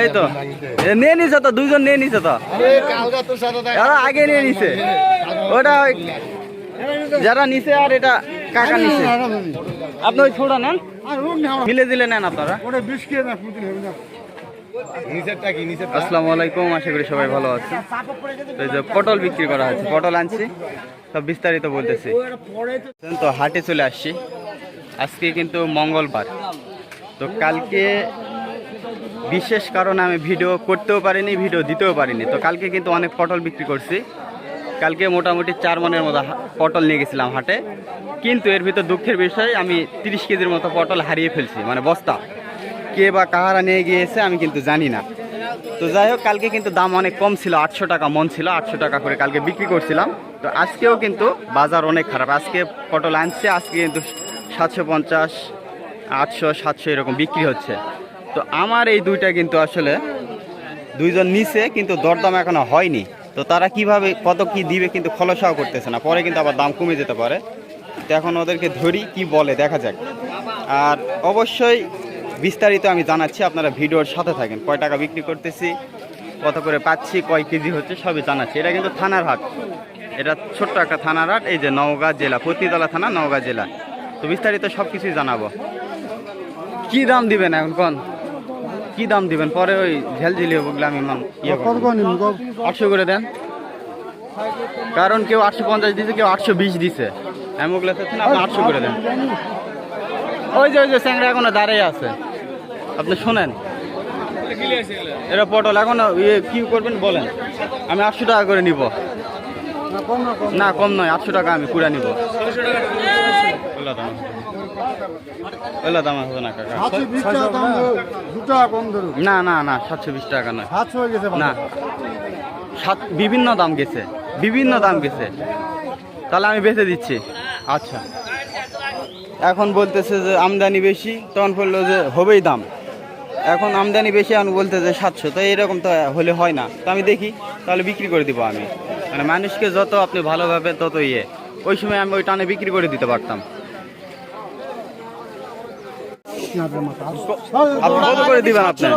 এই তো নিয়ে নিছে তো, দুইজন নিয়ে নিছে তো, আগে নিয়ে নিছে ওটা যারা নিছে, আর এটা কাকা নিছে। আপনি ওই ছোড়া নেন, মিলে দিলে নেন আপনারা। আসসালামু আলাইকুম, আশা করি সবাই ভালো আছে। তো এই যে পটল বিক্রি করা হচ্ছে, পটল আনছি, সব বিস্তারিত বলতেছি। তো হাটে চলে আসছি, আজকে কিন্তু মঙ্গলবার। তো কালকে বিশেষ কারণে আমি ভিডিও করতেও পারিনি, ভিডিও দিতেও পারিনি। তো কালকে কিন্তু অনেক পটল বিক্রি করছি। কালকে মোটামুটি 4 মনের মতো পটল নিয়ে গেছিলাম হাটে, কিন্তু এর ভিতর দুঃখের বিষয় আমি 30 কেজির মতো পটল হারিয়ে ফেলছি, মানে বস্তা। কে বা কাহারা নিয়ে গিয়েছে আমি কিন্তু জানি না। তো যাই হোক, কালকে কিন্তু দাম অনেক কম ছিল, 800 টাকা মন ছিল, 800 টাকা করে কালকে বিক্রি করছিলাম। তো আজকেও কিন্তু বাজার অনেক খারাপ। আজকে পটল আনছে, আজকে কিন্তু 750, 800, 700 এরকম বিক্রি হচ্ছে। তো আমার এই দুইটা কিন্তু আসলে দুইজন নিচে, কিন্তু দরদাম এখনো হয়নি। তো তারা কিভাবে কত কি দিবে কিন্তু খোলাসাও করতেছে না, পরে কিন্তু আবার দাম কমে যেতে পারে। তো এখন ওদেরকে ধরি, কি বলে দেখা যাক। আর অবশ্যই বিস্তারিত আমি জানাচ্ছি, আপনারা ভিডিওর সাথে থাকেন। কয় টাকা বিক্রি করতেছি, কত করে পাচ্ছি, কয় কেজি হচ্ছে, সবই জানাচ্ছি। এটা কিন্তু থানার হাট, এটা ছোট্ট একটা থানার হাট, এই যে নওগাঁ জেলা, পত্নীতলা থানা, নওগাঁ জেলা। তো বিস্তারিত সব কিছুই জানাবো। কি দাম দিবেন এখন কোন, কি দাম দিবেন? পরে ওই ঝেলঝিলি ওগুলো আমি 800 করে দেন, কারণ কেউ 850 দিছে, কেউ 820 দিছে। আমি ওগুলো চাচ্ছেন, আপনি 800 করে দেন। ওই যে স্যাংরা এখনো দাঁড়িয়ে আছে, আপনি শোনেন। এরা পটল এখন কি করবেন বলেন, আমি 800 টাকা করে নিব। না কম নয়, 800 টাকা আমি পুরা নিব। দাম হবে না কাকা, না না না, 720 টাকা নয়, না, বিভিন্ন দাম গেছে, বিভিন্ন দাম গেছে। তাহলে আমি বেঁচে দিচ্ছি। আচ্ছা, এখন বলতেছে যে আমদানি বেশি, তখন বললো যে হবেই দাম। এখন আমদানি বেশি, আমি বলতেছে 700। তো এরকম তো হলে হয় না। তো আমি দেখি, তাহলে বিক্রি করে দিব আমি। মানে মানুষকে যত আপনি ভালোভাবে তত ওই সময় আমি ওই টানে বিক্রি করে দিতে পারতাম। আপনি কত করে দিবেন? আপনার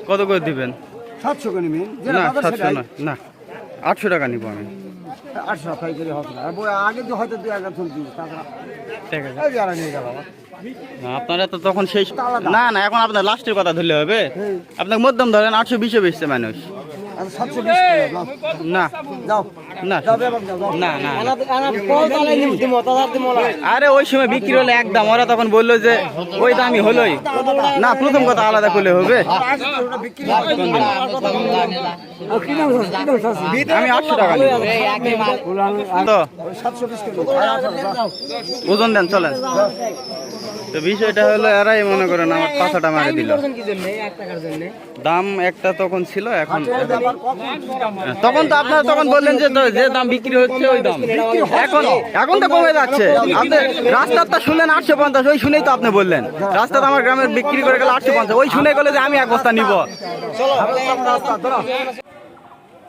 কত করে দিবেন? 700 করে নিবেন না, 700 নয়, না 800 টাকা নিব আমি। 800 টাকা করে হবে না, আগে তো হয়তো 2000 চলতি, আপনারা তো তখন সেই না না, এখন আপনার লাস্টের কথা ধরলে হবে। আপনাকে মধ্যম ধরেন, 820 বেচছে মানুষ। না যাও না না না, আরে ওই সময় বিক্রি হলে একদম, ওরা তখন বললো যে ওই দামই হলোই না। প্রথম কথা আলাদা করলে হবে। আমি 800 টাকা নিব। তো ওজন দেন, চলেন। তো বিষয়টা হলো, এরাই মনে করেন আমার পাছাটা মারে দিল। দাম একটা তখন ছিল, এখন তখন তো আপনারা তখন বললেন যে যে দাম বিক্রি হচ্ছে ওই দাম। এখন তো কমে যাচ্ছে। আপনি রাস্তার তো শুনলেন 850, ওই শুনেই তো আপনি বললেন রাস্তা আমার গ্রামের বিক্রি করে গেল 850, ওই শুনে গেলে যে আমি এক বস্তা নিব।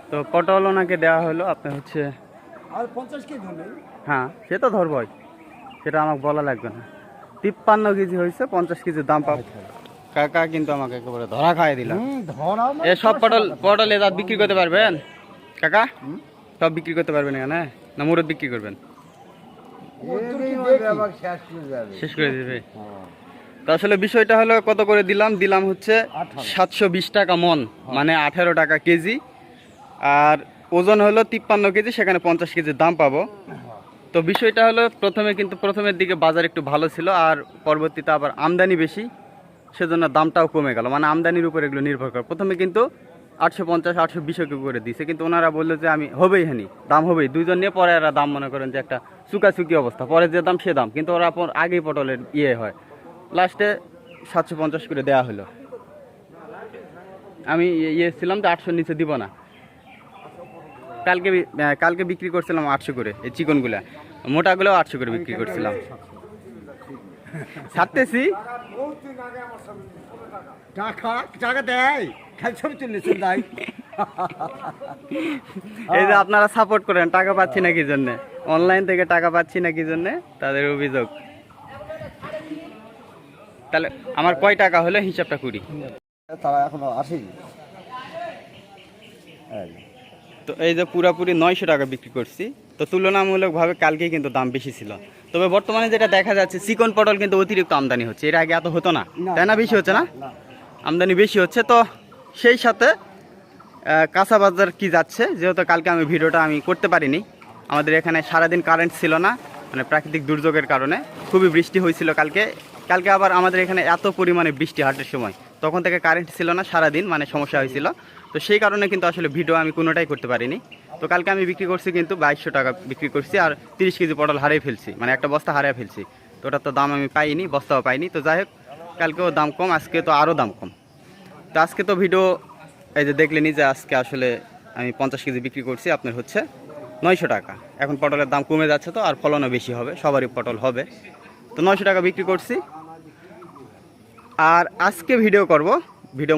তো পটল ওনাকে দেওয়া হলো, আপনার হচ্ছে হ্যাঁ, সে তো ধরবই, সেটা আমাকে বলা লাগবে না। 53 কেজি হয়েছে, 50 কেজির দাম পাবো। কাকা কিন্তু আমাকে একেবারে ধরা খাইয়ে দিলাম। এ সব পটল এ বিক্রি করতে পারবেন কাকা? সব বিক্রি করতে পারবেন এখানে, না মুরদ বিক্রি করবেন? শেষ করে দিবে। তো আসলে বিষয়টা হলো, কত করে দিলাম হচ্ছে 720 টাকা মন, মানে 18 টাকা কেজি। আর ওজন হলো 53 কেজি, সেখানে 50 কেজির দাম পাবো। তো বিষয়টা হলো, প্রথমের দিকে বাজার একটু ভালো ছিল, আর পরবর্তীতে আবার আমদানি বেশি, সেজন্য দামটাও কমে গেল। মানে আমদানির উপর এগুলো নির্ভর করে। প্রথমে কিন্তু 850, 820 করে দিছে, কিন্তু ওনারা বললো যে আমি হবেই, দাম হবেই। দুইজন নিয়ে পরে এরা দাম মনে করেন যে একটা চুকাচুকি অবস্থা, পরে যে দাম সে দাম, কিন্তু ওরা আগেই পটলের হয়। লাস্টে 750 করে দেওয়া হলো। আমি ছিলাম তো 800 নিচে দিব না। কালকে বিক্রি করছিলাম 800 করে, এই চিকনগুলা, মোটাগুলো 800 করে বিক্রি করছিলাম। ছাড়তেছি টাকা দেয়, খালি ছবি তুললে এই যে আপনারা সাপোর্ট করেন, টাকা পাচ্ছি না কি জন্য, অনলাইন থেকে টাকা পাচ্ছি না কি জন্য, তাদের অভিযোগ। তাহলে আমার কয় টাকা হলো হিসাবটা করি। তারা এখনো আসেনি। তো এই যে পুরাপুরি 900 টাকা বিক্রি করছি। তো তুলনামূলকভাবে কালকে কিন্তু দাম বেশি ছিল, তবে বর্তমানে যেটা দেখা যাচ্ছে চিকন পটল কিন্তু অতিরিক্ত আমদানি হচ্ছে, এর আগে এত হতো না, তাই না? বেশি হচ্ছে না, আমদানি বেশি হচ্ছে। তো সেই সাথে কাঁচা বাজার কি যাচ্ছে, যেহেতু কালকে আমি ভিডিওটা করতে পারিনি, আমাদের এখানে সারাদিন কারেন্ট ছিল না, মানে প্রাকৃতিক দুর্যোগের কারণে খুবই বৃষ্টি হয়েছিল কালকে। আবার আমাদের এখানে এত পরিমাণে বৃষ্টি হাটের সময়, তখন থেকে কারেন্ট ছিল না সারাদিন, মানে সমস্যা হয়েছিল। তো সেই কারণে কিন্তু আসলে ভিডিও আমি কোনোটাই করতে পারিনি। তো কালকে আমি বিক্রি করছি কিন্তু 2200 টাকা বিক্রি করছি, আর 30 কেজি পটল হারিয়ে ফেলছি, মানে একটা বস্তা হারিয়ে ফেলছি। তো ওটার তো দাম আমি পাইনি, বস্তাও পাইনি। তো যাই হোক, কালকেও দাম কম, আজকে তো আরও দাম কম। তো আজকে তো ভিডিও এই যে দেখলেনি যে আজকে আসলে আমি 50 কেজি বিক্রি করছি, আপনার হচ্ছে 900 টাকা। এখন পটলের দাম কমে যাচ্ছে, তো আর ফলনও বেশি হবে, সবারই পটল হবে। তো 900 টাকা বিক্রি করছি। আর আজকে ভিডিও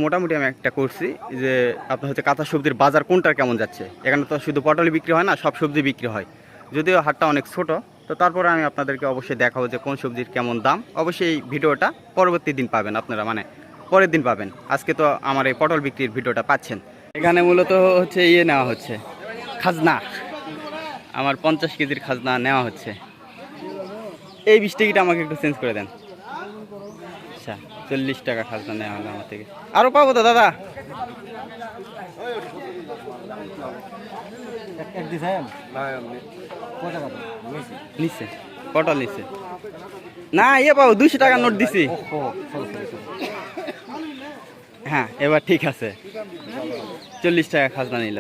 মোটামুটি আমি একটা করছি যে আপনার হচ্ছে কাঁচা সবজির বাজার কোনটার কেমন যাচ্ছে। এখানে তো শুধু পটলই বিক্রি হয় না, সব সবজি বিক্রি হয়, যদিও হাটটা অনেক ছোট। তো তারপরে আমি আপনাদেরকে অবশ্যই দেখাবো যে কোন সবজির কেমন দাম। অবশ্যই এই ভিডিওটা পরবর্তী দিন পাবেন আপনারা, মানে পরের দিন পাবেন। আজকে তো আমার এই পটল বিক্রির ভিডিওটা পাচ্ছেন। এখানে মূলত হচ্ছে নেওয়া হচ্ছে খাজনা, আমার 50 কেজির খাজনা নেওয়া হচ্ছে। এই 20 টাকাটা আমাকে একটু চেঞ্জ করে দেন। আচ্ছা, 40 টাকা খাজনা নেওয়া হলো আমার থেকে। আরও পাবো তো দাদা? নিচ্ছে পটল নিচ্ছে না, পাবো 200 টাকা নোট দিছি। হ্যাঁ, এবার ঠিক আছে, 40 টাকা খাজনা নিল।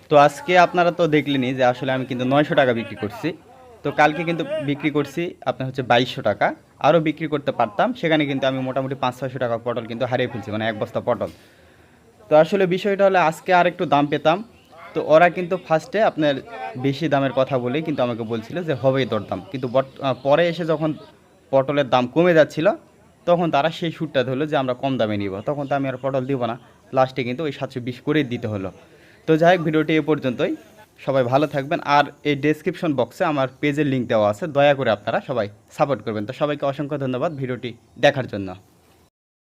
তো আজকে আপনারা তো দেখলেনি যে আসলে আমি কিন্তু 900 টাকা বিক্রি করছি। তো কালকে কিন্তু বিক্রি করছি আপনার হচ্ছে 2200 টাকা, আরও বিক্রি করতে পারতাম, সেখানে কিন্তু আমি মোটামুটি 500-600 টাকা পটল কিন্তু হারিয়ে ফেলছি, মানে এক বস্তা পটল। তো আসলে বিষয়টা হলো আজকে আর একটু দাম পেতাম। তো ওরা কিন্তু ফার্স্টে আপনার বেশি দামের কথা বলেই কিন্তু আমাকে বলছিল যে হবেই দরদাম, কিন্তু পরে এসে যখন পটলের দাম কমে যাচ্ছিল, তখন তারা সেই সুরটা ধরলো যে আমরা কম দামে নিব। তখন তো আমি আর পটল দিব না, লাস্টে কিন্তু ওই 720 করেই দিতে হলো। তো যাই হোক, ভিডিওটি এ পর্যন্তই। সবাই ভালো থাকবেন। আর এই ডেসক্রিপশন বক্সে আমার পেজের লিঙ্ক দেওয়া আছে, দয়া করে আপনারা সবাই সাপোর্ট করবেন। তো সবাইকে অসংখ্য ধন্যবাদ ভিডিওটি দেখার জন্য।